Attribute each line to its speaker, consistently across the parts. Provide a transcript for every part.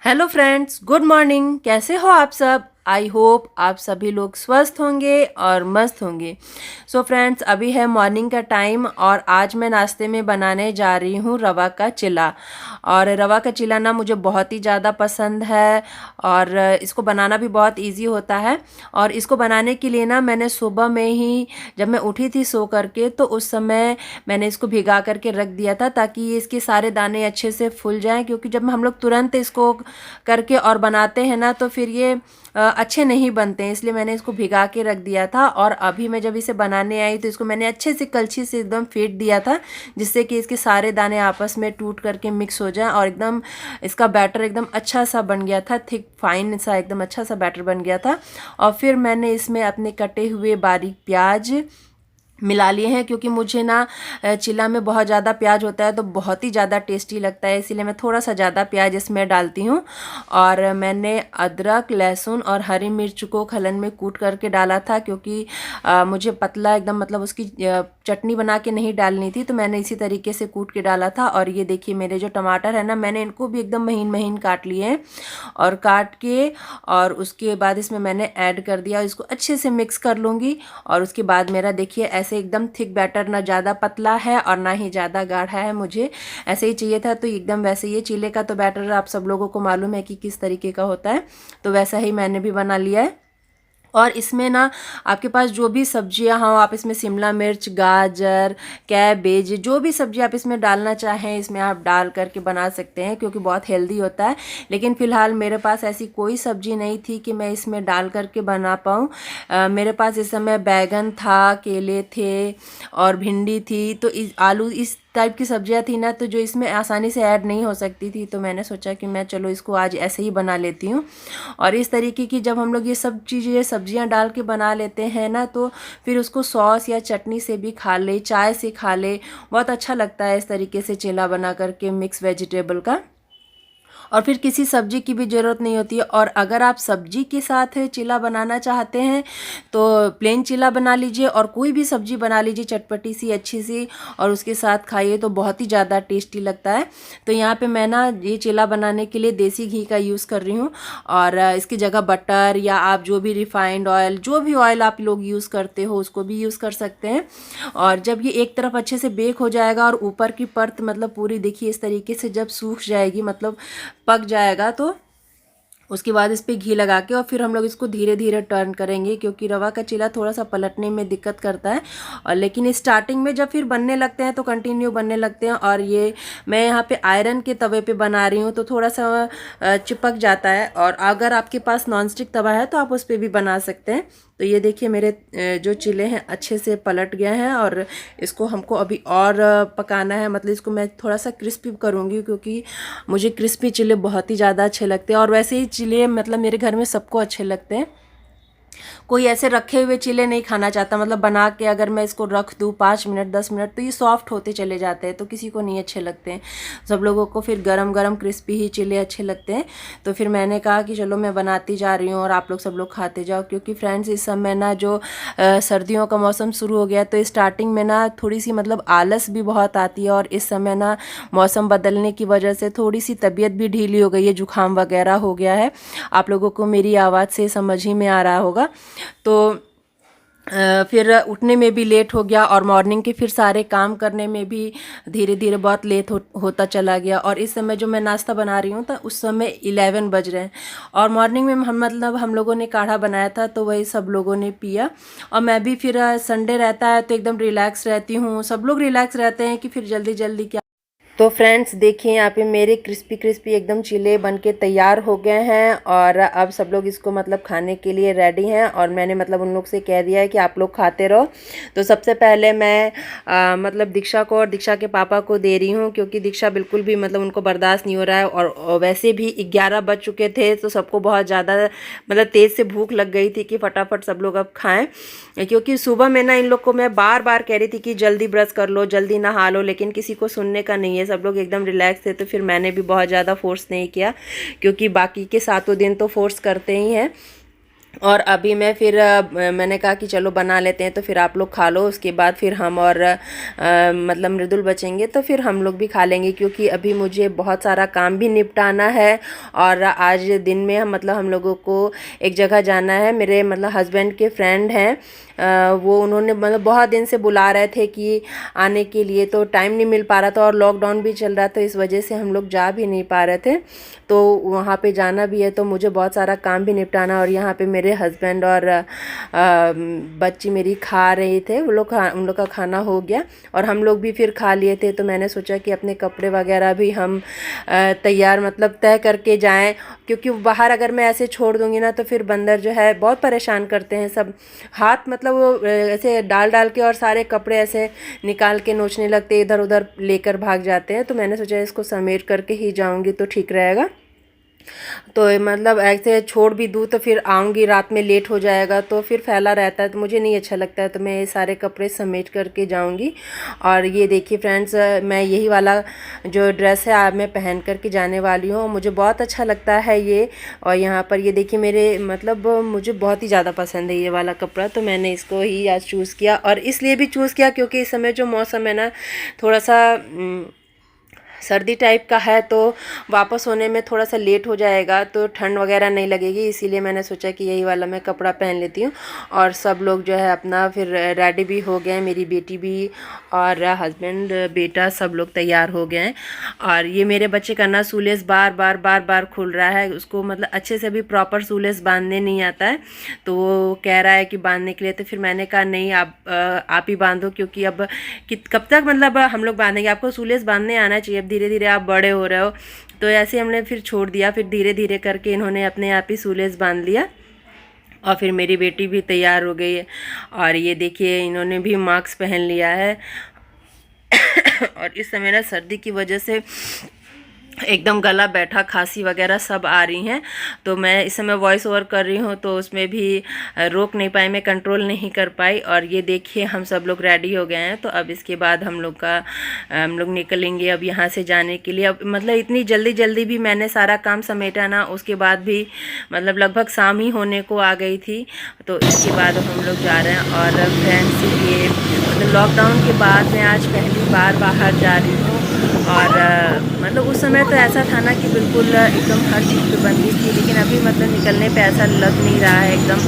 Speaker 1: Hello friends, good morning. कैसे हो आप सब? आई होप आप सभी लोग स्वस्थ होंगे और मस्त होंगे। सो फ्रेंड्स, अभी है मॉर्निंग का टाइम और आज मैं नाश्ते में बनाने जा रही हूँ रवा का चिला। और रवा का चिला ना मुझे बहुत ही ज़्यादा पसंद है और इसको बनाना भी बहुत इजी होता है। और इसको बनाने के लिए ना मैंने सुबह में ही जब मैं उठी थी सो करके तो उस समय मैंने इसको भिगा करके रख दिया था ताकि ये इसके सारे दाने अच्छे से फूल जाएं, क्योंकि जब हम लोग तुरंत इसको करके और बनाते हैं ना तो फिर ये अच्छे नहीं बनते हैं। इसलिए मैंने इसको भिगा के रख दिया था और अभी मैं जब इसे बनाने आई तो इसको मैंने अच्छे से कलछी से एकदम फेंट दिया था, जिससे कि इसके सारे दाने आपस में टूट करके मिक्स हो जाएं और एकदम इसका बैटर एकदम अच्छा सा बन गया था, थिक फाइन सा एकदम अच्छा सा बैटर बन गया था। और फिर मैंने इसमें अपने कटे हुए बारीक प्याज मिला लिए हैं, क्योंकि मुझे ना चिला में बहुत ज़्यादा प्याज होता है तो बहुत ही ज़्यादा टेस्टी लगता है, इसीलिए मैं थोड़ा सा ज़्यादा प्याज इसमें डालती हूँ। और मैंने अदरक, लहसुन और हरी मिर्च को खलन में कूट करके डाला था, क्योंकि मुझे पतला एकदम मतलब उसकी चटनी बना के नहीं डालनी थी, तो मैंने इसी तरीके से कूट के डाला था। और ये देखिए मेरे जो टमाटर है ना, मैंने इनको भी एकदम महीन महीन काट लिए हैं और काट के और उसके बाद इसमें मैंने ऐड कर दिया। इसको अच्छे से मिक्स कर लूँगी और उसके बाद मेरा देखिए ऐसे एकदम थिक बैटर, ना ज़्यादा पतला है और ना ही ज़्यादा गाढ़ा है, मुझे ऐसे ही चाहिए था। तो एकदम वैसे ये चीले का तो बैटर आप सब लोगों को मालूम है कि किस तरीके का होता है, तो वैसा ही मैंने भी बना लिया है। और इसमें ना आपके पास जो भी सब्जियां हों, आप इसमें शिमला मिर्च, गाजर, कैबेज, जो भी सब्जी आप इसमें डालना चाहें इसमें आप डाल करके बना सकते हैं, क्योंकि बहुत हेल्दी होता है। लेकिन फ़िलहाल मेरे पास ऐसी कोई सब्जी नहीं थी कि मैं इसमें डाल करके बना पाऊँ। मेरे पास इस समय बैगन था, केले थे और भिंडी थी, तो आलू, इस टाइप की सब्जियां थी ना, तो जो इसमें आसानी से ऐड नहीं हो सकती थी, तो मैंने सोचा कि मैं चलो इसको आज ऐसे ही बना लेती हूँ। और इस तरीके की जब हम लोग ये सब चीज़ें सब्जियां डाल के बना लेते हैं ना, तो फिर उसको सॉस या चटनी से भी खा ले, चाय से खा ले, बहुत अच्छा लगता है इस तरीके से चिला बना करके मिक्स वेजिटेबल का। और फिर किसी सब्जी की भी ज़रूरत नहीं होती है। और अगर आप सब्जी के साथ चिला बनाना चाहते हैं तो प्लेन चिला बना लीजिए और कोई भी सब्जी बना लीजिए चटपटी सी अच्छी सी, और उसके साथ खाइए तो बहुत ही ज़्यादा टेस्टी लगता है। तो यहाँ पे मैं ना ये चिला बनाने के लिए देसी घी का यूज़ कर रही हूँ और इसकी जगह बटर या आप जो भी रिफाइंड ऑयल, जो भी ऑयल आप लोग यूज़ करते हो उसको भी यूज़ कर सकते हैं। और जब ये एक तरफ अच्छे से बेक हो जाएगा और ऊपर की परत मतलब पूरी देखिए इस तरीके से जब सूख जाएगी, मतलब पक जाएगा, तो उसके बाद इस पर घी लगा के और फिर हम लोग इसको धीरे धीरे टर्न करेंगे, क्योंकि रवा का चिला थोड़ा सा पलटने में दिक्कत करता है। और लेकिन स्टार्टिंग में जब फिर बनने लगते हैं तो कंटिन्यू बनने लगते हैं। और ये मैं यहाँ पे आयरन के तवे पे बना रही हूँ तो थोड़ा सा चिपक जाता है, और अगर आपके पास नॉनस्टिक तवा है तो आप उस पर भी बना सकते हैं। तो ये देखिए मेरे जो चिले हैं अच्छे से पलट गए हैं और इसको हमको अभी और पकाना है, मतलब इसको मैं थोड़ा सा क्रिस्पी करूँगी, क्योंकि मुझे क्रिस्पी चिले बहुत ही ज़्यादा अच्छे लगते हैं। और वैसे ही चिले मतलब मेरे घर में सबको अच्छे लगते हैं, कोई ऐसे रखे हुए चिले नहीं खाना चाहता। मतलब बना के अगर मैं इसको रख दूँ 5 मिनट 10 मिनट तो ये सॉफ्ट होते चले जाते हैं, तो किसी को नहीं अच्छे लगते हैं। सब लोगों को फिर गरम गरम क्रिस्पी ही चिले अच्छे लगते हैं। तो फिर मैंने कहा कि चलो मैं बनाती जा रही हूँ और आप लोग सब लोग खाते जाओ, क्योंकि फ्रेंड्स इस समय ना जो सर्दियों का मौसम शुरू हो गया तो स्टार्टिंग में ना थोड़ी सी मतलब आलस भी बहुत आती है। और इस समय ना मौसम बदलने की वजह से थोड़ी सी तबीयत भी ढीली हो गई है, जुकाम वगैरह हो गया है। आप लोगों को मेरी आवाज़ से समझ ही में आ रहा होगा। तो फिर उठने में भी लेट हो गया और मॉर्निंग के फिर सारे काम करने में भी धीरे धीरे बहुत लेट होता चला गया। और इस समय जो मैं नाश्ता बना रही हूँ तो उस समय 11 बज रहे हैं। और मॉर्निंग में हम लोगों ने काढ़ा बनाया था तो वही सब लोगों ने पिया। और मैं भी फिर संडे रहता है तो एकदम रिलैक्स रहती हूँ, सब लोग रिलैक्स रहते हैं कि फिर जल्दी जल्दी क्या। तो फ्रेंड्स देखिए यहाँ पे मेरे क्रिस्पी क्रिस्पी एकदम चिले बनके तैयार हो गए हैं और अब सब लोग इसको मतलब खाने के लिए रेडी हैं। और मैंने मतलब उन लोग से कह दिया है कि आप लोग खाते रहो। तो सबसे पहले मैं मतलब दीक्षा को और दीक्षा के पापा को दे रही हूँ, क्योंकि दीक्षा बिल्कुल भी मतलब उनको बर्दाश्त नहीं हो रहा है। और वैसे भी 11 बज चुके थे तो सबको बहुत ज़्यादा मतलब तेज़ से भूख लग गई थी कि फटाफट सब लोग अब खाएँ। क्योंकि सुबह में ना इन लोग को मैं बार बार कह रही थी कि जल्दी ब्रश कर लो, जल्दी नहा लो, लेकिन किसी को सुनने का नहीं है, सब लोग एकदम रिलैक्स थे। तो फिर मैंने भी बहुत ज़्यादा फोर्स नहीं किया, क्योंकि बाकी के 7 दिन तो फोर्स करते ही हैं। अभी मैं फिर मैंने कहा कि चलो बना लेते हैं, तो फिर आप लोग खा लो, उसके बाद फिर हम और मतलब मृदुल बचेंगे तो फिर हम लोग भी खा लेंगे, क्योंकि अभी मुझे बहुत सारा काम भी निपटाना है। और आज दिन में मतलब हम लोगों को एक जगह जाना है। मेरे मतलब हस्बैंड के फ्रेंड हैं, वो उन्होंने मतलब बहुत दिन से बुला रहे थे कि आने के लिए, तो टाइम नहीं मिल पा रहा था और लॉकडाउन भी चल रहा था, इस वजह से हम लोग जा भी नहीं पा रहे थे। तो वहाँ पे जाना भी है, तो मुझे बहुत सारा काम भी निपटाना। और यहाँ पे मेरे हस्बैंड और बच्ची मेरी खा रहे थे, उन लोग का खाना हो गया और हम लोग भी फिर खा लिए थे। तो मैंने सोचा कि अपने कपड़े वगैरह भी हम तैयार मतलब तय करके जाएं, क्योंकि बाहर अगर मैं ऐसे छोड़ दूँगी ना तो फिर बंदर जो है बहुत परेशान करते हैं सब। हाथ मतलब वो ऐसे डाल डाल के और सारे कपड़े ऐसे निकाल के नोचने लगते, इधर उधर लेकर भाग जाते हैं। तो मैंने सोचा इसको समेट करके ही जाऊँगी तो ठीक रहेगा। तो मतलब ऐसे छोड़ भी दूँ तो फिर आऊँगी रात में लेट हो जाएगा, तो फिर फैला रहता है तो मुझे नहीं अच्छा लगता है। तो मैं ये सारे कपड़े समेट करके जाऊँगी। और ये देखिए फ्रेंड्स, मैं यही वाला जो ड्रेस है आज मैं पहन करके जाने वाली हूँ, मुझे बहुत अच्छा लगता है ये। और यहाँ पर ये देखिए मेरे मतलब मुझे बहुत ही ज़्यादा पसंद है ये वाला कपड़ा, तो मैंने इसको ही आज चूज़ किया। और इसलिए भी चूज़ किया क्योंकि इस समय जो मौसम है ना थोड़ा सा सर्दी टाइप का है, तो वापस होने में थोड़ा सा लेट हो जाएगा, तो ठंड वगैरह नहीं लगेगी, इसीलिए मैंने सोचा कि यही वाला मैं कपड़ा पहन लेती हूँ। और सब लोग जो है अपना फिर रेडी भी हो गए, मेरी बेटी भी और हस्बैंड बेटा सब लोग तैयार हो गए हैं। और ये मेरे बच्चे का ना सूलेस बार बार बार बार खुल रहा है, उसको मतलब अच्छे से भी प्रॉपर सूलेस बांधने नहीं आता है, तो वो कह रहा है कि बांधने के लिए। तो फिर मैंने कहा नहीं, आप ही बांधो, क्योंकि अब कब तक मतलब हम लोग बांधेंगे, आपको सूलेस बांधने आना चाहिए, धीरे धीरे आप बड़े हो रहे हो। तो ऐसे हमने फिर छोड़ दिया, फिर धीरे धीरे करके इन्होंने अपने आप ही सूलेस बांध लिया। और फिर मेरी बेटी भी तैयार हो गई है, और ये देखिए इन्होंने भी मास्क पहन लिया है। और इस समय ना सर्दी की वजह से एकदम गला बैठा, खांसी वगैरह सब आ रही हैं, तो मैं इस समय वॉइस ओवर कर रही हूँ तो उसमें भी रोक नहीं पाई, मैं कंट्रोल नहीं कर पाई। और ये देखिए हम सब लोग रेडी हो गए हैं, तो अब इसके बाद हम लोग निकलेंगे अब यहाँ से जाने के लिए। अब मतलब इतनी जल्दी जल्दी भी मैंने सारा काम समेटा ना, उसके बाद भी मतलब लगभग शाम ही होने को आ गई थी। तो इसके बाद हम लोग जा रहे हैं। और फ्रेंड्स ये मतलब लॉकडाउन के बाद मैं आज पहली बार बाहर जा रही हूँ। और मतलब उस समय तो ऐसा था ना कि बिल्कुल एकदम हर चीज़ पे बंदी थी, लेकिन अभी मतलब निकलने पे ऐसा लग नहीं रहा है, एकदम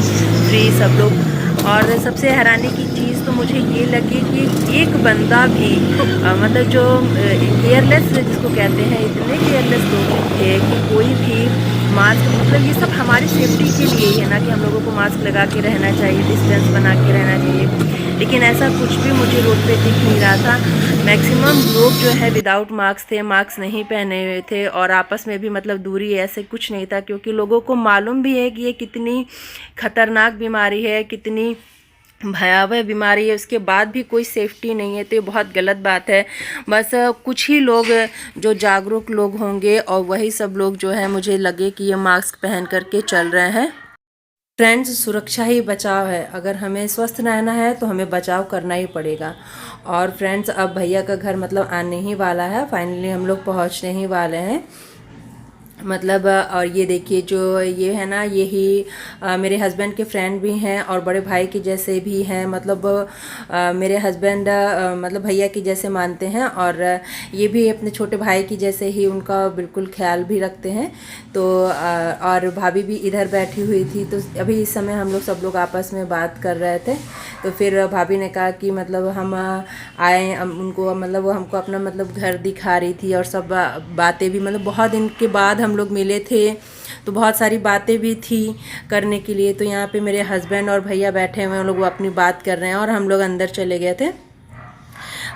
Speaker 1: फ्री सब लोग। और सबसे हैरानी की चीज़ तो मुझे ये लगी कि एक बंदा भी मतलब जो केयरलेस जिसको कहते हैं, इतने केयरलेस लोग थे कि कोई भी मास्क, मतलब ये सब हमारी सेफ्टी के लिए ही है ना कि हम लोगों को मास्क लगा के रहना चाहिए, डिस्टेंस बना के रहना चाहिए, लेकिन ऐसा कुछ भी मुझे रोड पे दिख नहीं रहा था। मैक्सिमम लोग जो है विदाउट मास्क थे, मास्क नहीं पहने हुए थे, और आपस में भी मतलब दूरी ऐसे कुछ नहीं था, क्योंकि लोगों को मालूम भी है कि ये कितनी खतरनाक बीमारी है, कितनी भयावह बीमारी है, उसके बाद भी कोई सेफ्टी नहीं है, तो ये बहुत गलत बात है। बस कुछ ही लोग जो जागरूक लोग होंगे और वही सब लोग जो है मुझे लगे कि ये मास्क पहन करके चल रहे हैं। फ्रेंड्स, सुरक्षा ही बचाव है, अगर हमें स्वस्थ रहना है तो हमें बचाव करना ही पड़ेगा। और फ्रेंड्स, अब भैया का घर मतलब आने ही वाला है, फाइनली हम लोग पहुंचने ही वाले हैं मतलब। और ये देखिए जो ये है ना, यही मेरे हस्बैंड के फ्रेंड भी हैं और बड़े भाई के जैसे भी हैं, मतलब मेरे हस्बैंड मतलब भैया के जैसे मानते हैं, और ये भी अपने छोटे भाई की जैसे ही उनका बिल्कुल ख्याल भी रखते हैं। तो और भाभी भी इधर बैठी हुई थी, तो अभी इस समय हम लोग सब लोग आपस में बात कर रहे थे। तो फिर भाभी ने कहा कि मतलब हम आए, उनको मतलब वो हमको अपना मतलब घर दिखा रही थी, और सब बातें भी मतलब बहुत दिन के बाद हम लोग मिले थे, तो बहुत सारी बातें भी थी करने के लिए। तो यहाँ पे मेरे हस्बैंड और भैया बैठे हुए हैं, लोग वो अपनी बात कर रहे हैं, और हम लोग अंदर चले गए थे।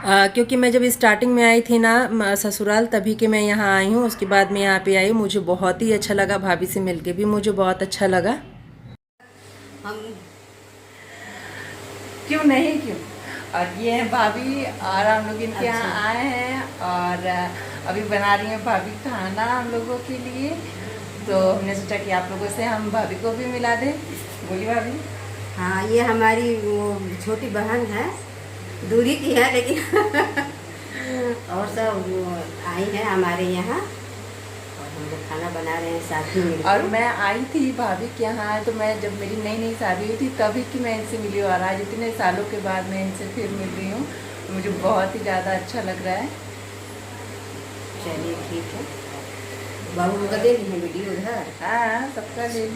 Speaker 1: क्योंकि मैं जब स्टार्टिंग में आई थी ना ससुराल, तभी के मैं यहाँ आई हूँ, उसके बाद मैं यहाँ पे आई। मुझे बहुत ही अच्छा लगा, भाभी से मिलके भी मुझे बहुत अच्छा लगा। हम क्यों नहीं, क्यों। और ये है भाभी, और हम लोग इनके यहाँ आए हैं, और अभी बना रही हैं भाभी खाना हम लोगों के लिए। तो हमने सोचा कि आप लोगों से हम भाभी को भी मिला दें। बोलिए भाभी।
Speaker 2: हाँ, ये हमारी वो छोटी बहन है, दूरी की है लेकिन और सब वो आई है हमारे यहाँ, और हम लोग खाना बना रहे हैं साथ ही मिलकर।
Speaker 1: और मैं आई थी भाभी के यहाँ, तो मैं जब मेरी नई नई शादी हुई थी तभी कि मैं इनसे मिली, और आज इतने सालों के बाद मैं इनसे फिर मिल रही हूँ, मुझे बहुत ही ज़्यादा अच्छा लग रहा है।
Speaker 2: चलिए ठीक है, बाबू का दे दी है वीडियो उधर।
Speaker 1: हाँ, सबका ले।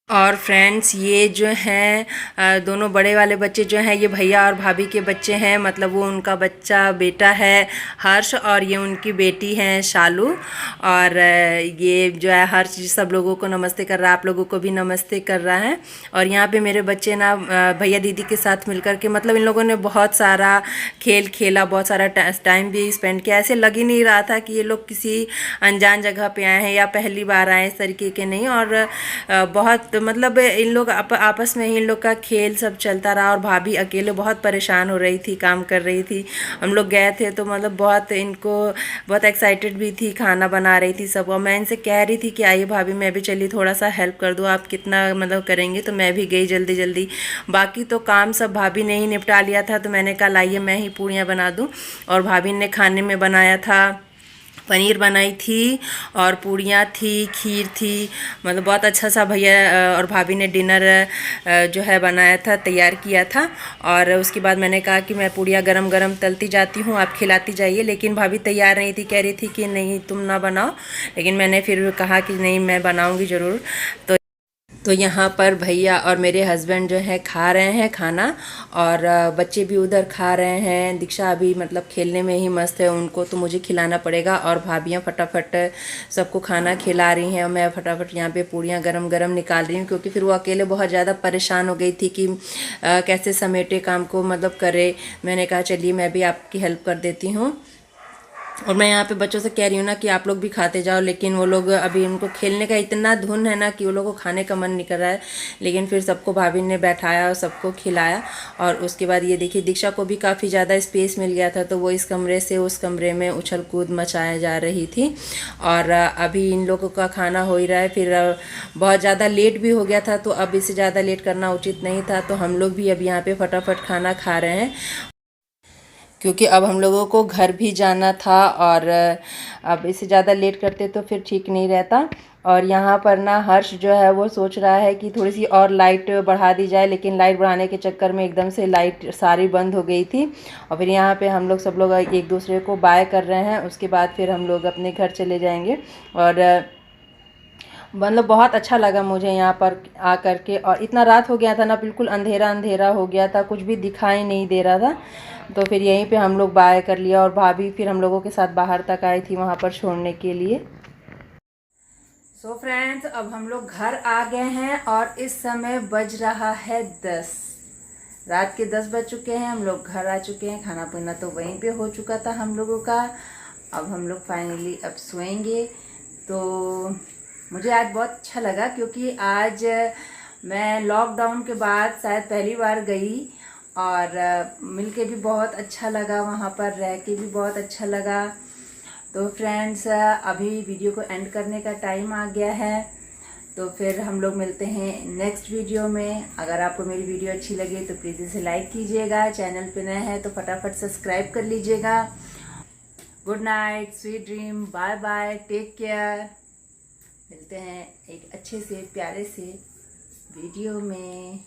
Speaker 1: और फ्रेंड्स ये जो हैं दोनों बड़े वाले बच्चे जो हैं ये भैया और भाभी के बच्चे हैं, मतलब वो उनका बच्चा बेटा है हर्ष, और ये उनकी बेटी हैं शालू। और ये जो है हर्ष सब लोगों को नमस्ते कर रहा है, आप लोगों को भी नमस्ते कर रहा है। और यहाँ पे मेरे बच्चे ना भैया दीदी के साथ मिलकर के, मतलब इन लोगों ने बहुत सारा खेल खेला, बहुत सारा टाइम भी स्पेंड किया। ऐसे लग ही नहीं रहा था कि ये लोग किसी अनजान जगह पे आए हैं या पहली बार आए, इस तरीके के नहीं। और बहुत मतलब इन लोग आपस में ही इन लोग का खेल सब चलता रहा। और भाभी अकेले बहुत परेशान हो रही थी, काम कर रही थी। हम लोग गए थे तो मतलब बहुत इनको बहुत एक्साइटेड भी थी, खाना बना रही थी सब। और मैं इनसे कह रही थी कि आइए भाभी मैं भी चली थोड़ा सा हेल्प कर दूँ, आप कितना मतलब करेंगे। तो मैं भी गई जल्दी जल्दी, बाकी तो काम सब भाभी ने ही निपटा लिया था। तो मैंने कहा लाइए मैं ही पूड़ियाँ बना दूँ। और भाभी ने खाने में बनाया था, पनीर बनाई थी और पूड़ियाँ थी, खीर थी, मतलब बहुत अच्छा सा भैया और भाभी ने डिनर जो है बनाया था, तैयार किया था। और उसके बाद मैंने कहा कि मैं पूड़ियाँ गरम गरम तलती जाती हूँ, आप खिलाती जाइए। लेकिन भाभी तैयार नहीं थी, कह रही थी कि नहीं तुम ना बनाओ, लेकिन मैंने फिर कहा कि नहीं मैं बनाऊँगी ज़रूर। तो यहाँ पर भैया और मेरे हस्बैंड जो है खा रहे हैं खाना, और बच्चे भी उधर खा रहे हैं। दीक्षा अभी मतलब खेलने में ही मस्त है, उनको तो मुझे खिलाना पड़ेगा। और भाभियाँ फटाफट सबको खाना खिला रही हैं, और मैं फटाफट यहाँ पे पूड़ियाँ गरम गरम निकाल रही हूँ, क्योंकि फिर वो अकेले बहुत ज़्यादा परेशान हो गई थी कि कैसे समेटे काम को, मतलब करे। मैंने कहा चलिए मैं भी आपकी हेल्प कर देती हूँ। और मैं यहाँ पे बच्चों से कह रही हूँ ना कि आप लोग भी खाते जाओ, लेकिन वो लोग अभी उनको खेलने का इतना धुन है ना कि वो लोगों को खाने का मन नहीं कर रहा है। लेकिन फिर सबको भाभी ने बैठाया और सबको खिलाया। और उसके बाद ये देखिए दीक्षा को भी काफ़ी ज़्यादा स्पेस मिल गया था, तो वो इस कमरे से उस कमरे में उछल कूद मचाया जा रही थी। और अभी इन लोगों का खाना हो ही रहा है। फिर बहुत ज़्यादा लेट भी हो गया था, तो अब इससे ज़्यादा लेट करना उचित नहीं था, तो हम लोग भी अब यहाँ पे फटाफट खाना खा रहे हैं, क्योंकि अब हम लोगों को घर भी जाना था। और अब इससे ज़्यादा लेट करते तो फिर ठीक नहीं रहता। और यहाँ पर ना हर्ष जो है वो सोच रहा है कि थोड़ी सी और लाइट बढ़ा दी जाए, लेकिन लाइट बढ़ाने के चक्कर में एकदम से लाइट सारी बंद हो गई थी। और फिर यहाँ पे हम लोग सब लोग एक दूसरे को बाय कर रहे हैं, उसके बाद फिर हम लोग अपने घर चले जाएंगे। और मतलब बहुत अच्छा लगा मुझे यहाँ पर आ कर के। और इतना रात हो गया था ना, बिल्कुल अंधेरा अंधेरा हो गया था, कुछ भी दिखाई नहीं दे रहा था। तो फिर यहीं पे हम लोग बाय कर लिया, और भाभी फिर हम लोगों के साथ बाहर तक आई थी वहाँ पर छोड़ने के लिए। सो फ्रेंड्स अब हम लोग घर आ गए हैं, और इस समय बज रहा है 10, रात के 10 बज चुके हैं। हम लोग घर आ चुके हैं, खाना पीना तो वहीं पे हो चुका था हम लोगों का। अब हम लोग फाइनली अब सोएंगे। तो मुझे आज बहुत अच्छा लगा, क्योंकि आज मैं लॉकडाउन के बाद शायद पहली बार गई, और मिलके भी बहुत अच्छा लगा, वहाँ पर रह के भी बहुत अच्छा लगा। तो फ्रेंड्स अभी वीडियो को एंड करने का टाइम आ गया है, तो फिर हम लोग मिलते हैं नेक्स्ट वीडियो में। अगर आपको मेरी वीडियो अच्छी लगे तो प्लीज़ इसे लाइक कीजिएगा, चैनल पे नए हैं तो फटाफट सब्सक्राइब कर लीजिएगा। Good night, sweet dream, bye bye, take care. मिलते हैं एक अच्छे से प्यारे से वीडियो में।